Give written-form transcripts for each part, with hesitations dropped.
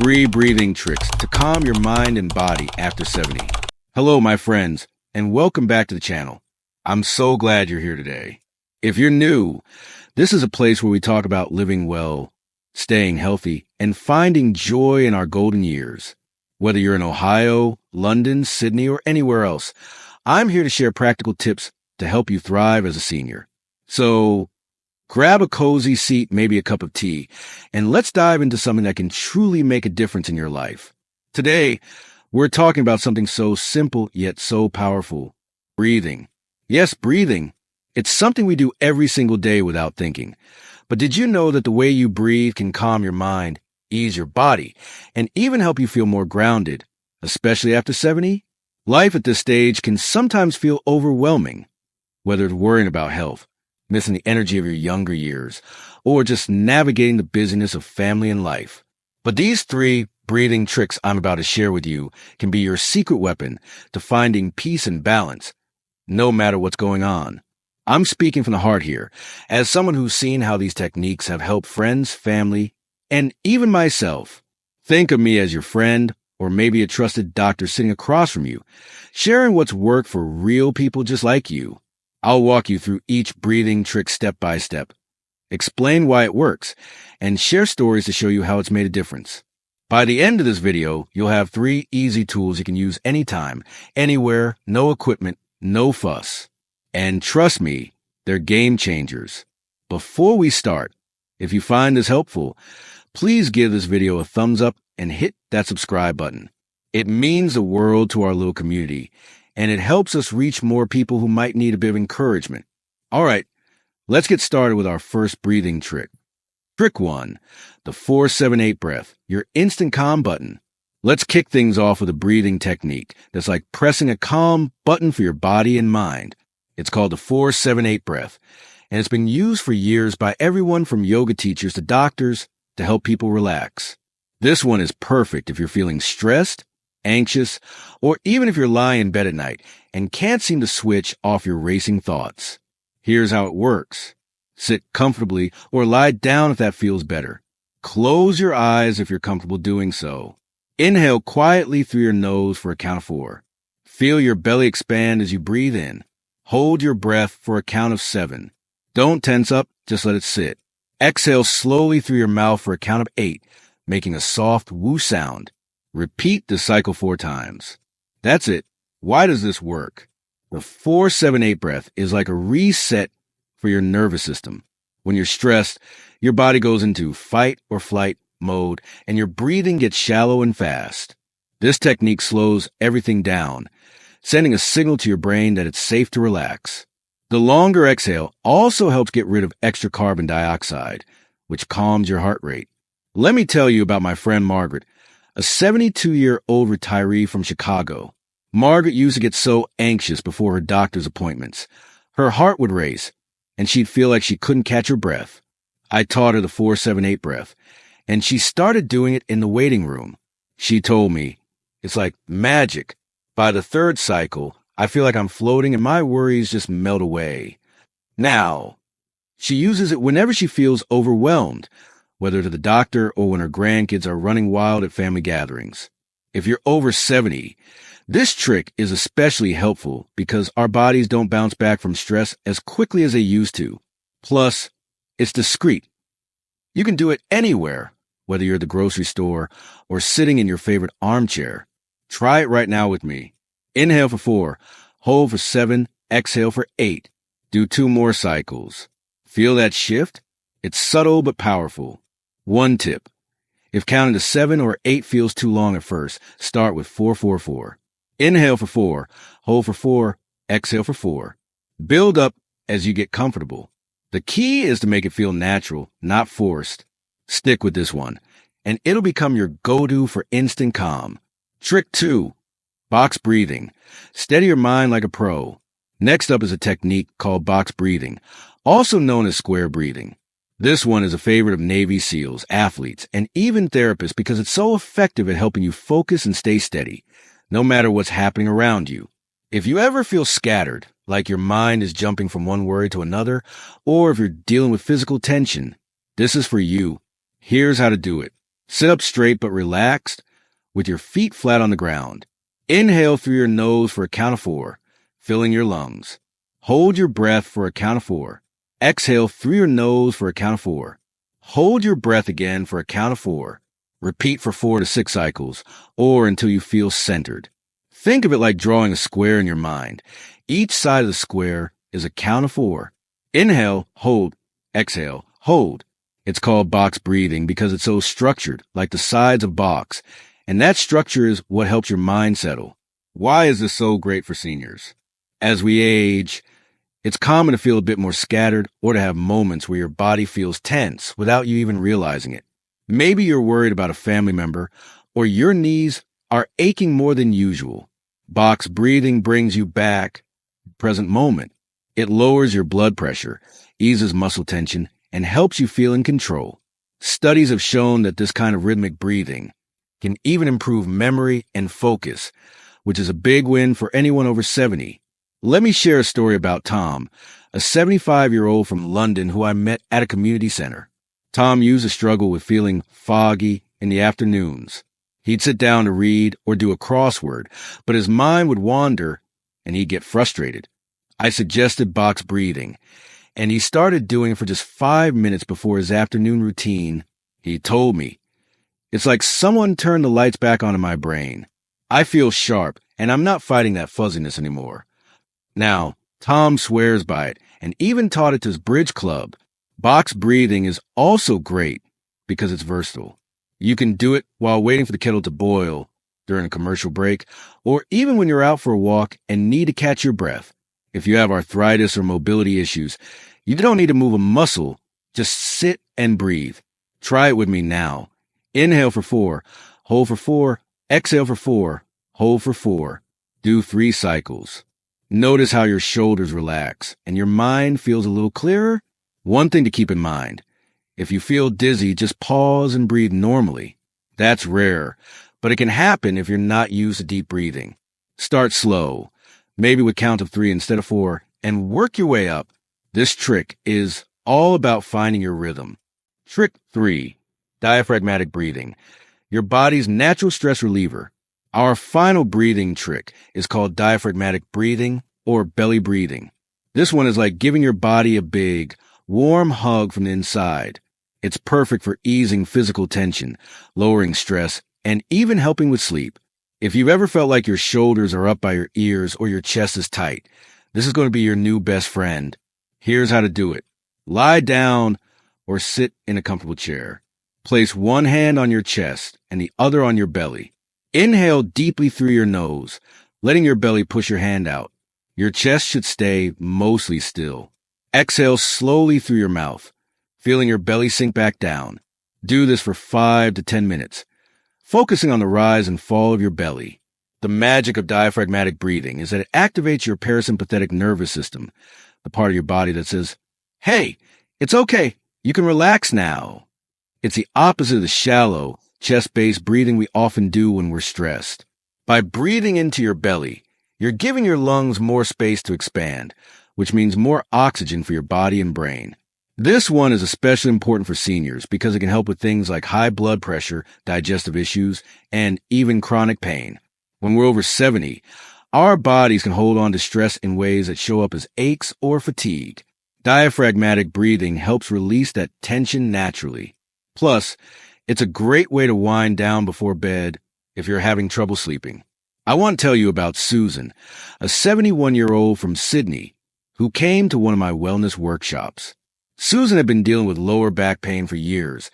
3 breathing tricks to calm your mind and body after 70. Hello, my friends, and welcome back to the channel. I'm so glad you're here today. If you're new, this is a place where we talk about living well, staying healthy, and finding joy in our golden years. Whether you're in Ohio, London, Sydney, or anywhere else, I'm here to share practical tips to help you thrive as a senior. So, grab a cozy seat, maybe a cup of tea, and let's dive into something that can truly make a difference in your life. Today, we're talking about something so simple yet so powerful: breathing. Yes, breathing. It's something we do every single day without thinking. But did you know that the way you breathe can calm your mind, ease your body, and even help you feel more grounded, especially after 70? Life at this stage can sometimes feel overwhelming, whether it's worrying about health, missing the energy of your younger years, or just navigating the busyness of family and life. But these 3 breathing tricks I'm about to share with you can be your secret weapon to finding peace and balance, no matter what's going on. I'm speaking from the heart here, as someone who's seen how these techniques have helped friends, family, and even myself. Think of me as your friend, or maybe a trusted doctor sitting across from you, sharing what's worked for real people just like you. I'll walk you through each breathing trick step by step, explain why it works, and share stories to show you how it's made a difference. By the end of this video, you'll have 3 easy tools you can use anytime, anywhere, no equipment, no fuss. And trust me, they're game changers. Before we start, if you find this helpful, please give this video a thumbs up and hit that subscribe button. It means the world to our little community, and it helps us reach more people who might need a bit of encouragement. All right, let's get started with our first breathing trick. Trick 1, the 4-7-8 breath, your instant calm button. Let's kick things off with a breathing technique that's like pressing a calm button for your body and mind. It's called the 4-7-8 breath, and it's been used for years by everyone from yoga teachers to doctors to help people relax. This one is perfect if you're feeling stressed, anxious, or even if you're lying in bed at night and can't seem to switch off your racing thoughts. Here's how it works. Sit comfortably or lie down if that feels better. Close your eyes if you're comfortable doing so. Inhale quietly through your nose for a count of 4. Feel your belly expand as you breathe in. Hold your breath for a count of 7. Don't tense up, just let it sit. Exhale slowly through your mouth for a count of 8, making a soft whoo sound. Repeat the cycle 4 times. That's it. Why does this work? The 4-7-8 breath is like a reset for your nervous system. When you're stressed, your body goes into fight or flight mode, and your breathing gets shallow and fast. This technique slows everything down, sending a signal to your brain that it's safe to relax. The longer exhale also helps get rid of extra carbon dioxide, which calms your heart rate. Let me tell you about my friend Margaret, a 72-year-old retiree from Chicago. Margaret used to get so anxious before her doctor's appointments. Her heart would race, and she'd feel like she couldn't catch her breath. I taught her the 4-7-8 breath, and she started doing it in the waiting room. She told me, "It's like magic. By the 3rd cycle, I feel like I'm floating and my worries just melt away." Now, she uses it whenever she feels overwhelmed, whether to the doctor or when her grandkids are running wild at family gatherings. If you're over 70, this trick is especially helpful because our bodies don't bounce back from stress as quickly as they used to. Plus, it's discreet. You can do it anywhere, whether you're at the grocery store or sitting in your favorite armchair. Try it right now with me. Inhale for 4, hold for 7, exhale for 8. Do 2 more cycles. Feel that shift? It's subtle but powerful. One tip: if counting to 7 or 8 feels too long at first, start with 4-4-4. Inhale for 4, hold for 4, exhale for 4. Build up as you get comfortable. The key is to make it feel natural, not forced. Stick with this one, and it'll become your go-to for instant calm. Trick 2, box breathing. Steady your mind like a pro. Next up is a technique called box breathing, also known as square breathing. This one is a favorite of Navy SEALs, athletes, and even therapists because it's so effective at helping you focus and stay steady, no matter what's happening around you. If you ever feel scattered, like your mind is jumping from one worry to another, or if you're dealing with physical tension, this is for you. Here's how to do it. Sit up straight but relaxed, with your feet flat on the ground. Inhale through your nose for a count of 4, filling your lungs. Hold your breath for a count of 4. Exhale through your nose for a count of 4. Hold your breath again for a count of 4. Repeat for 4 to 6 cycles, or until you feel centered. Think of it like drawing a square in your mind. Each side of the square is a count of 4. Inhale, hold, exhale, hold. It's called box breathing because it's so structured, like the sides of a box. And that structure is what helps your mind settle. Why is this so great for seniors? As we age, it's common to feel a bit more scattered or to have moments where your body feels tense without you even realizing it. Maybe you're worried about a family member or your knees are aching more than usual. Box breathing brings you back to the present moment. It lowers your blood pressure, eases muscle tension, and helps you feel in control. Studies have shown that this kind of rhythmic breathing can even improve memory and focus, which is a big win for anyone over 70. Let me share a story about Tom, a 75-year-old from London who I met at a community center. Tom used to struggle with feeling foggy in the afternoons. He'd sit down to read or do a crossword, but his mind would wander and he'd get frustrated. I suggested box breathing, and he started doing it for just 5 minutes before his afternoon routine. He told me, "It's like someone turned the lights back on in my brain. I feel sharp, and I'm not fighting that fuzziness anymore." Now, Tom swears by it and even taught it to his bridge club. Box breathing is also great because it's versatile. You can do it while waiting for the kettle to boil, during a commercial break, or even when you're out for a walk and need to catch your breath. If you have arthritis or mobility issues, you don't need to move a muscle. Just sit and breathe. Try it with me now. Inhale for 4, hold for 4, exhale for 4, hold for 4. Do 3 cycles. Notice how your shoulders relax and your mind feels a little clearer. One thing to keep in mind, if you feel dizzy, just pause and breathe normally. That's rare, but it can happen if you're not used to deep breathing. Start slow, maybe with count of 3 instead of 4, and work your way up. This trick is all about finding your rhythm. Trick 3, diaphragmatic breathing, your body's natural stress reliever. Our final breathing trick is called diaphragmatic breathing or belly breathing. This one is like giving your body a big, warm hug from the inside. It's perfect for easing physical tension, lowering stress, and even helping with sleep. If you've ever felt like your shoulders are up by your ears or your chest is tight, this is going to be your new best friend. Here's how to do it. Lie down or sit in a comfortable chair. Place one hand on your chest and the other on your belly. Inhale deeply through your nose, letting your belly push your hand out. Your chest should stay mostly still. Exhale slowly through your mouth, feeling your belly sink back down. Do this for 5 to 10 minutes, focusing on the rise and fall of your belly. The magic of diaphragmatic breathing is that it activates your parasympathetic nervous system, the part of your body that says, "Hey, it's okay, you can relax now." It's the opposite of the shallow, chest-based breathing we often do when we're stressed. By breathing into your belly, you're giving your lungs more space to expand, which means more oxygen for your body and brain. This one is especially important for seniors because it can help with things like high blood pressure, digestive issues, and even chronic pain. When we're over 70, our bodies can hold on to stress in ways that show up as aches or fatigue. Diaphragmatic breathing helps release that tension naturally. Plus, it's a great way to wind down before bed if you're having trouble sleeping. I want to tell you about Susan, a 71-year-old from Sydney, who came to one of my wellness workshops. Susan had been dealing with lower back pain for years,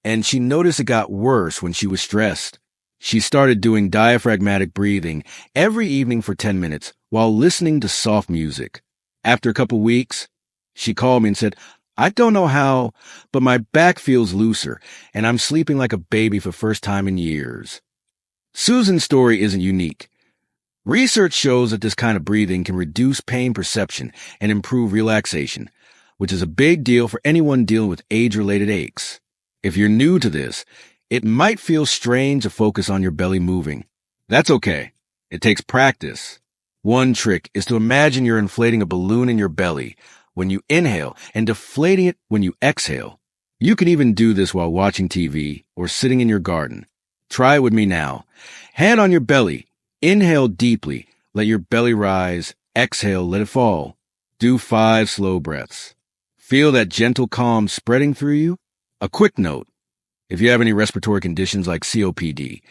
and she noticed it got worse when she was stressed. She started doing diaphragmatic breathing every evening for 10 minutes while listening to soft music. After a couple weeks, she called me and said, "I don't know how, but my back feels looser, and I'm sleeping like a baby for the first time in years." Susan's story isn't unique. Research shows that this kind of breathing can reduce pain perception and improve relaxation, which is a big deal for anyone dealing with age-related aches. If you're new to this, it might feel strange to focus on your belly moving. That's okay. It takes practice. One trick is to imagine you're inflating a balloon in your belly when you inhale and deflating it when you exhale. You can even do this while watching TV or sitting in your garden. Try it with me now. Hand on your belly. Inhale deeply. Let your belly rise. Exhale, let it fall. Do 5 slow breaths. Feel that gentle calm spreading through you? A quick note. If you have any respiratory conditions like COPD,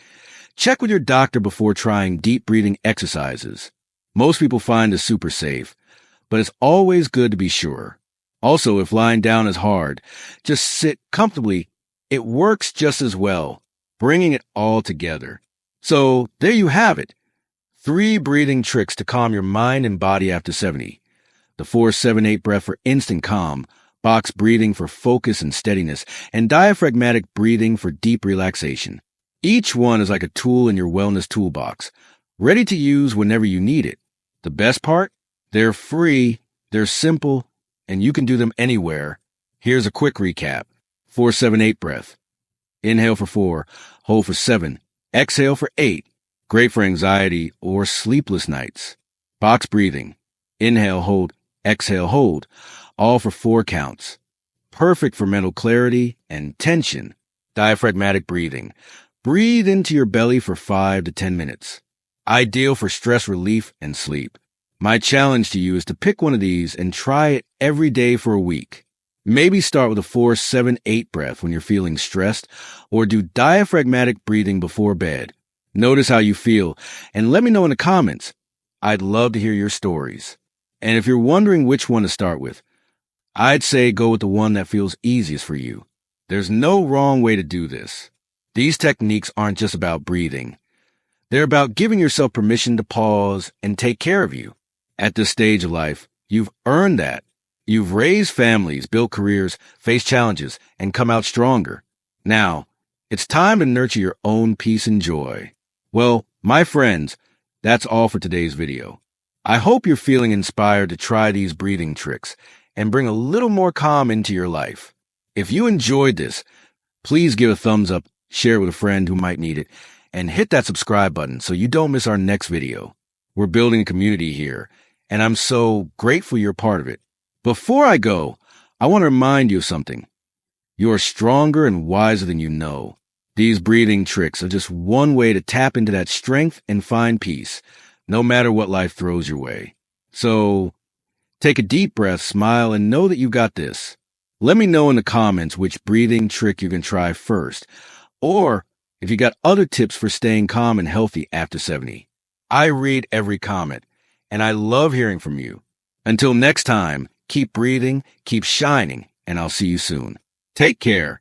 check with your doctor before trying deep breathing exercises. Most people find this super safe, but it's always good to be sure. Also, if lying down is hard, just sit comfortably. It works just as well, bringing it all together. So there you have it. 3 breathing tricks to calm your mind and body after 70. The 4-7-8 breath for instant calm, box breathing for focus and steadiness, and diaphragmatic breathing for deep relaxation. Each one is like a tool in your wellness toolbox, ready to use whenever you need it. The best part? They're free, they're simple, and you can do them anywhere. Here's a quick recap. 4-7-8 breath. Inhale for 4, hold for 7, exhale for 8. Great for anxiety or sleepless nights. Box breathing. Inhale, hold, exhale, hold. All for 4 counts. Perfect for mental clarity and tension. Diaphragmatic breathing. Breathe into your belly for 5 to 10 minutes. Ideal for stress relief and sleep. My challenge to you is to pick one of these and try it every day for a week. Maybe start with a 4-7-8 breath when you're feeling stressed, or do diaphragmatic breathing before bed. Notice how you feel, and let me know in the comments. I'd love to hear your stories. And if you're wondering which one to start with, I'd say go with the one that feels easiest for you. There's no wrong way to do this. These techniques aren't just about breathing. They're about giving yourself permission to pause and take care of you. At this stage of life, you've earned that. You've raised families, built careers, faced challenges, and come out stronger. Now, it's time to nurture your own peace and joy. Well, my friends, that's all for today's video. I hope you're feeling inspired to try these breathing tricks and bring a little more calm into your life. If you enjoyed this, please give a thumbs up, share it with a friend who might need it, and hit that subscribe button so you don't miss our next video. We're building a community here, and I'm so grateful you're part of it. Before I go, I want to remind you of something. You're stronger and wiser than you know. These breathing tricks are just one way to tap into that strength and find peace, no matter what life throws your way. So, take a deep breath, smile, and know that you got this. Let me know in the comments which breathing trick you can try first, or if you got other tips for staying calm and healthy after 70. I read every comment, and I love hearing from you. Until next time, keep breathing, keep shining, and I'll see you soon. Take care.